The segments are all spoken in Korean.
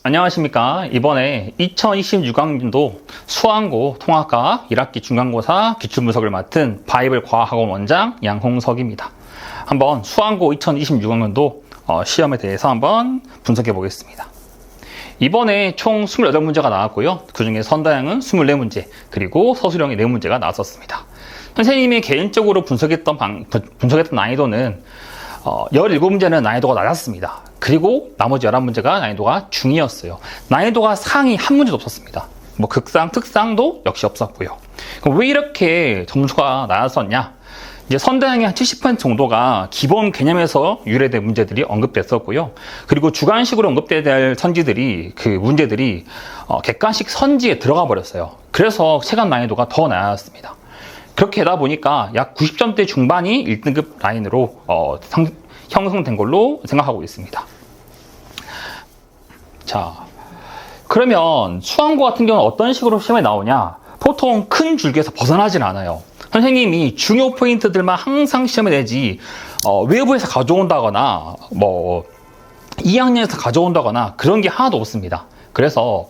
안녕하십니까. 이번에 2026학년도 수학고 통합과학 1학기 중간고사 기출분석을 맡은 바이블 과학학원 원장 양홍석입니다. 한번 수학고 2026학년도 시험에 대해서 한번 분석해 보겠습니다. 이번에 총 28문제가 나왔고요. 그 중에 선다양은 24문제, 그리고 서술형이 4문제가 나왔었습니다. 선생님이 개인적으로 분석했던 난이도는 17문제는 난이도가 낮았습니다. 그리고 나머지 11문제가 난이도가 중이었어요. 난이도가 상위 한 문제도 없었습니다. 뭐 극상, 특상도 역시 없었고요. 그럼 왜 이렇게 점수가 낮았었냐? 이제 선다양의 한 70% 정도가 기본 개념에서 유래된 문제들이 언급됐었고요. 그리고 주관식으로 언급돼야 될 문제들이 객관식 선지에 들어가 버렸어요. 그래서 체감 난이도가 더 낮았습니다. 그렇게 하다 보니까 약 90점대 중반이 1등급 라인으로 형성된 걸로 생각하고 있습니다. 자, 그러면 수학고 같은 경우는 어떤 식으로 시험에 나오냐? 보통 큰 줄기에서 벗어나진 않아요. 선생님이 중요 포인트들만 항상 시험에 내지 외부에서 가져온다거나 2학년에서 가져온다거나 그런 게 하나도 없습니다. 그래서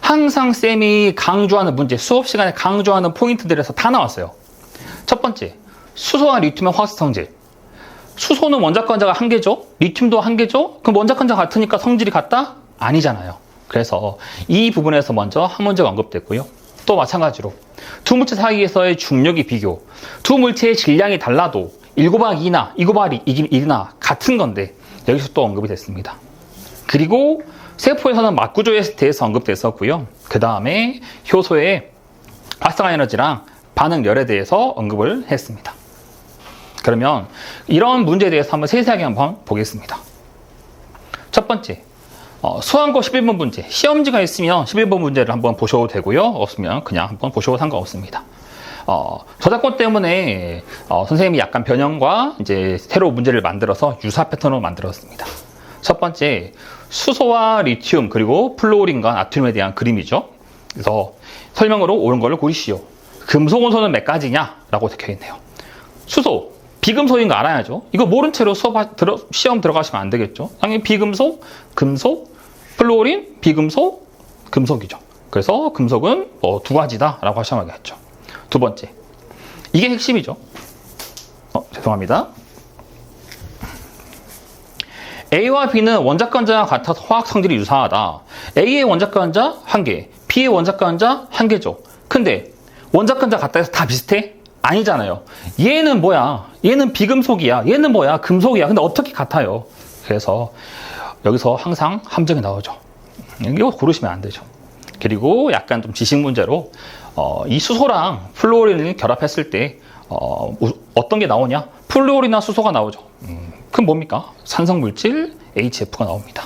항상 쌤이 강조하는 문제, 수업 시간에 강조하는 포인트들에서 다 나왔어요. 첫 번째, 수소와 리튬의 화학성 성질. 수소는 원자과 원자가 한 개죠? 리튬도 한 개죠? 그럼 원자과 원자가 같으니까 성질이 같다? 아니잖아요. 그래서 이 부분에서 먼저 한 문제가 언급됐고요. 또 마찬가지로 두 물체 사이에서의 중력의 비교. 두 물체의 질량이 달라도 1 곱하기 2나 2 곱하기 1이나 같은 건데 여기서 또 언급이 됐습니다. 그리고 세포에서는 막구조에 대해서 언급됐었고요. 그 다음에 효소의 활성화 에너지랑 반응열에 대해서 언급을 했습니다. 그러면 이런 문제에 대해서 한번 세세하게 한번 보겠습니다. 첫 번째, 수학고 11번 문제. 시험지가 있으면 11번 문제를 한번 보셔도 되고요. 없으면 그냥 한번 보셔도 상관없습니다. 저작권 때문에 선생님이 약간 변형과 이제 새로 문제를 만들어서 유사 패턴으로 만들었습니다. 첫 번째, 수소와 리튬 그리고 플루오린과 나트륨에 대한 그림이죠. 그래서 설명으로 옳은 거를 고르시오. 금속 원소는 몇 가지냐? 라고 적혀 있네요. 수소, 비금속인 거 알아야죠. 이거 모른 채로 시험 들어가시면 안 되겠죠. 당연히 비금속, 금속, 플루오린, 비금속, 금속이죠. 그래서 금속은 두 가지다 라고 하셔야겠죠. 두 번째, 이게 핵심이죠. 죄송합니다. A와 B는 원자과 원자가 같아서 화학 성질이 유사하다. A의 원자과 원자 1개, B의 원자과 원자 1개죠. 근데 원자과 원자 같다 해서 다 비슷해? 아니잖아요. 얘는 뭐야? 얘는 비금속이야. 얘는 뭐야? 금속이야. 근데 어떻게 같아요? 그래서 여기서 항상 함정이 나오죠. 이거 고르시면 안 되죠. 그리고 약간 좀 지식 문제로 이 수소랑 플루오린을 결합했을 때 어떤 게 나오냐? 플루오린이나 수소가 나오죠. 그럼 뭡니까? 산성물질 HF가 나옵니다.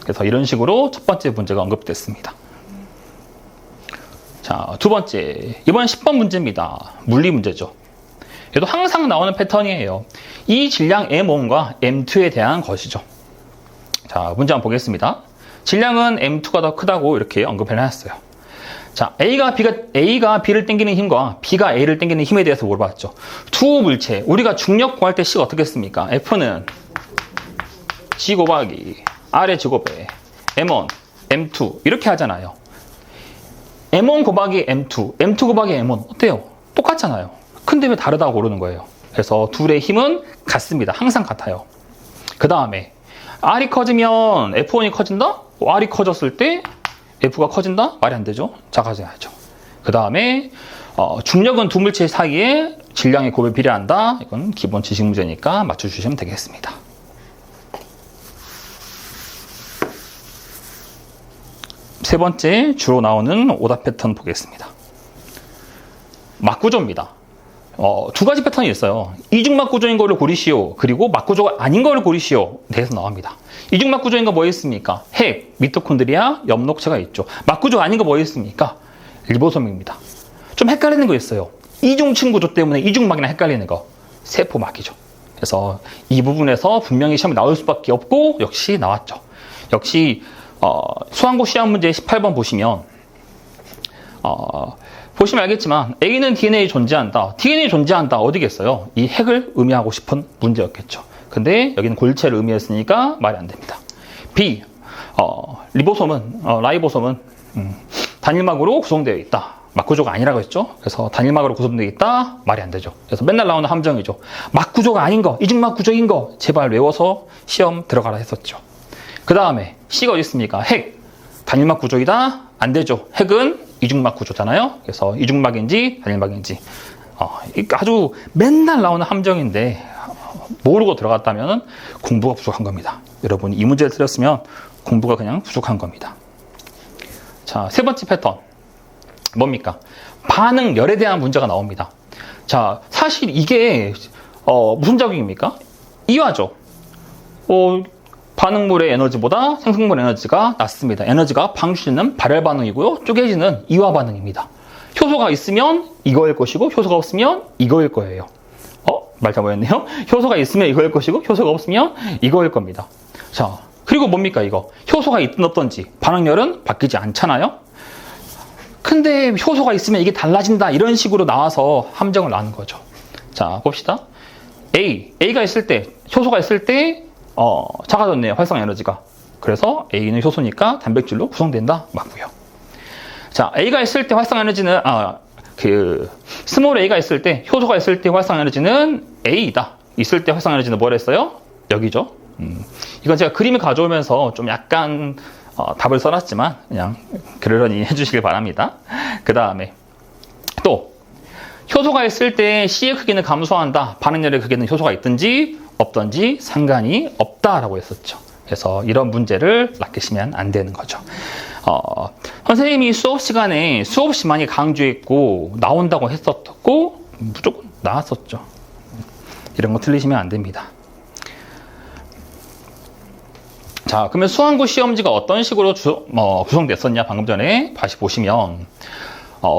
그래서 이런 식으로 첫 번째 문제가 언급됐습니다. 자, 두 번째, 이번엔 10번 문제입니다. 물리 문제죠. 얘도 항상 나오는 패턴이에요. 이 질량 M1과 M2에 대한 것이죠. 자, 문제 한번 보겠습니다. 질량은 M2가 더 크다고 이렇게 언급을 해놨어요. 자, A가 B를 당기는 힘과 B가 A를 당기는 힘에 대해서 물어봤죠. 두 물체, 우리가 중력 구할 때 C가 어떻게 했습니까? F는 G 곱하기 R의 제곱에 M1, M2 이렇게 하잖아요. M1 곱하기 M2, M2 곱하기 M1 어때요? 똑같잖아요. 근데 왜 다르다고 고르는 거예요? 그래서 둘의 힘은 같습니다. 항상 같아요. 그 다음에 R이 커지면 F1이 커진다? R이 커졌을 때 F가 커진다? 말이 안 되죠? 작아져야죠. 그 다음에 중력은 두 물체 사이에 질량의 곱에 비례한다. 이건 기본 지식 문제니까 맞춰주시면 되겠습니다. 세 번째, 주로 나오는 오답 패턴 보겠습니다. 막구조입니다. 두 가지 패턴이 있어요. 이중막구조인 거를 고르시오. 그리고 막구조가 아닌 거를 고르시오. 대해서 나옵니다. 이중막구조인 거 뭐 있습니까? 핵, 미토콘드리아, 엽록체가 있죠. 막구조 아닌 거 뭐 있습니까? 리보솜입니다. 좀 헷갈리는 거 있어요. 이중층 구조 때문에 이중막이랑 헷갈리는 거. 세포막이죠. 그래서 이 부분에서 분명히 시험에 나올 수밖에 없고 역시 나왔죠. 역시 수학고 시험 문제 18번 보시면 보시면 알겠지만 A는 DNA 존재한다. DNA 존재한다. 어디겠어요? 이 핵을 의미하고 싶은 문제였겠죠. 근데 여기는 골체를 의미했으니까 말이 안 됩니다. B. 라이보솜은 단일막으로 구성되어 있다. 막구조가 아니라고 했죠. 그래서 단일막으로 구성되어 있다. 말이 안 되죠. 그래서 맨날 나오는 함정이죠. 막구조가 아닌 거, 이중막 구조인 거 제발 외워서 시험 들어가라 했었죠. 그 다음에 C가 어디 있습니까? 핵. 단일막 구조이다? 안 되죠. 핵은 이중막 구조잖아요. 그래서 이중막인지 단일막인지 아주 맨날 나오는 함정인데 모르고 들어갔다면 공부가 부족한 겁니다. 여러분이 이 문제를 틀렸으면 공부가 그냥 부족한 겁니다. 자, 세 번째 패턴 뭡니까? 반응열에 대한 문제가 나옵니다. 자, 사실 이게 무슨 작용입니까? 이화죠. 반응물의 에너지보다 생성물 에너지가 낮습니다. 에너지가 방출되는 발열 반응이고요. 쪼개지는 이화 반응입니다. 효소가 있으면 이거일 것이고 효소가 없으면 이거일 거예요. 말 잘못했네요. 효소가 있으면 이거일 것이고 효소가 없으면 이거일 겁니다. 자, 그리고 뭡니까 이거? 효소가 있든 없든지 반응열은 바뀌지 않잖아요. 근데 효소가 있으면 이게 달라진다 이런 식으로 나와서 함정을 낳는 거죠. 자, 봅시다. A가 있을 때 효소가 있을 때 작아졌네요. 활성 에너지가. 그래서 A는 효소니까 단백질로 구성된다. 맞고요. 자, A가 있을 때 활성 에너지는 스몰 A가 있을 때 효소가 있을 때 활성 에너지는 A이다. 있을 때 활성 에너지는 뭐라 했어요? 여기죠. 이건 제가 그림을 가져오면서 좀 약간 답을 써놨지만 그냥 그러려니 해주시길 바랍니다. 그 다음에 또 효소가 있을 때 C의 크기는 감소한다. 반응열의 크기는 효소가 있든지 없든지 상관이 없다라고 했었죠. 그래서 이런 문제를 낚이시면 안 되는 거죠. 선생님이 수업 시간에 수없이 많이 강조했고 나온다고 했었고 무조건 나왔었죠. 이런 거 틀리시면 안 됩니다. 자, 그러면 수험고 시험지가 어떤 식으로 구성됐었냐 방금 전에 다시 보시면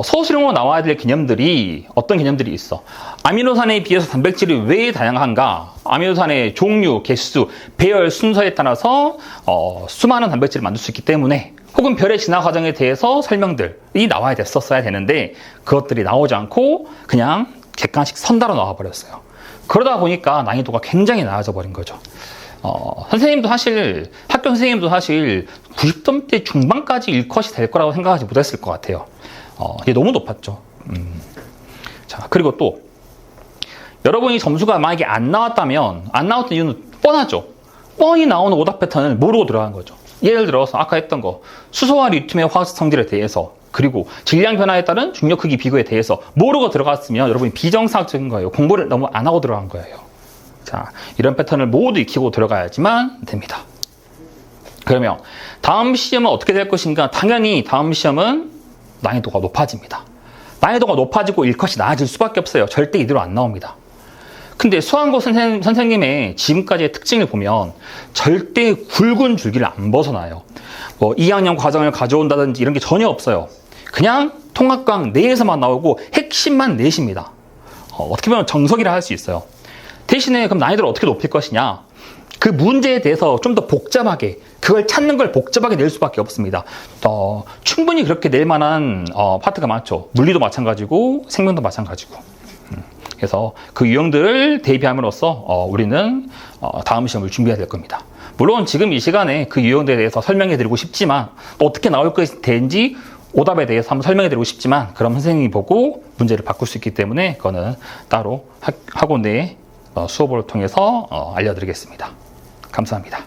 서술형으로 나와야 될 개념들이 어떤 개념들이 있어? 아미노산에 비해서 단백질이 왜 다양한가? 아미노산의 종류, 개수, 배열 순서에 따라서 수많은 단백질을 만들 수 있기 때문에 혹은 별의 진화 과정에 대해서 설명들이 나와야 됐었어야 되는데 그것들이 나오지 않고 그냥 객관식 선다로 나와버렸어요. 그러다 보니까 난이도가 굉장히 낮아져 버린 거죠. 선생님도 사실 학교 선생님도 사실 90점대 중반까지 1컷이 될 거라고 생각하지 못했을 것 같아요. 이게 너무 높았죠. 자, 그리고 또 여러분이 점수가 만약에 안 나왔다면 안 나왔던 이유는 뻔하죠. 뻔히 나오는 오답 패턴을 모르고 들어간 거죠. 예를 들어서 아까 했던 거 수소와 리튬의 화학 성질에 대해서 그리고 질량 변화에 따른 중력 크기 비교에 대해서 모르고 들어갔으면 여러분이 비정상적인 거예요. 공부를 너무 안 하고 들어간 거예요. 자, 이런 패턴을 모두 익히고 들어가야지만 됩니다. 그러면 다음 시험은 어떻게 될 것인가? 당연히 다음 시험은 난이도가 높아집니다. 난이도가 높아지고 1컷이 나아질 수밖에 없어요. 절대 이대로 안 나옵니다. 근데 수학고 선생님의 지금까지의 특징을 보면 절대 굵은 줄기를 안 벗어나요. 2학년 과정을 가져온다든지 이런 게 전혀 없어요. 그냥 통합과학 내에서만 나오고 핵심만 내십니다. 어떻게 보면 정석이라 할 수 있어요. 대신에 그럼 난이도를 어떻게 높일 것이냐? 그 문제에 대해서 좀 더 복잡하게 그걸 찾는 걸 복잡하게 낼 수밖에 없습니다. 충분히 그렇게 낼 만한 파트가 많죠. 물리도 마찬가지고 생명도 마찬가지고. 그래서 그 유형들을 대비함으로써 우리는 다음 시험을 준비해야 될 겁니다. 물론 지금 이 시간에 그 유형들에 대해서 설명해 드리고 싶지만 어떻게 나올 것이 되는지 오답에 대해서 한번 설명해 드리고 싶지만 그럼 선생님이 보고 문제를 바꿀 수 있기 때문에 그거는 따로 학원 내에 수업을 통해서 알려드리겠습니다. 감사합니다.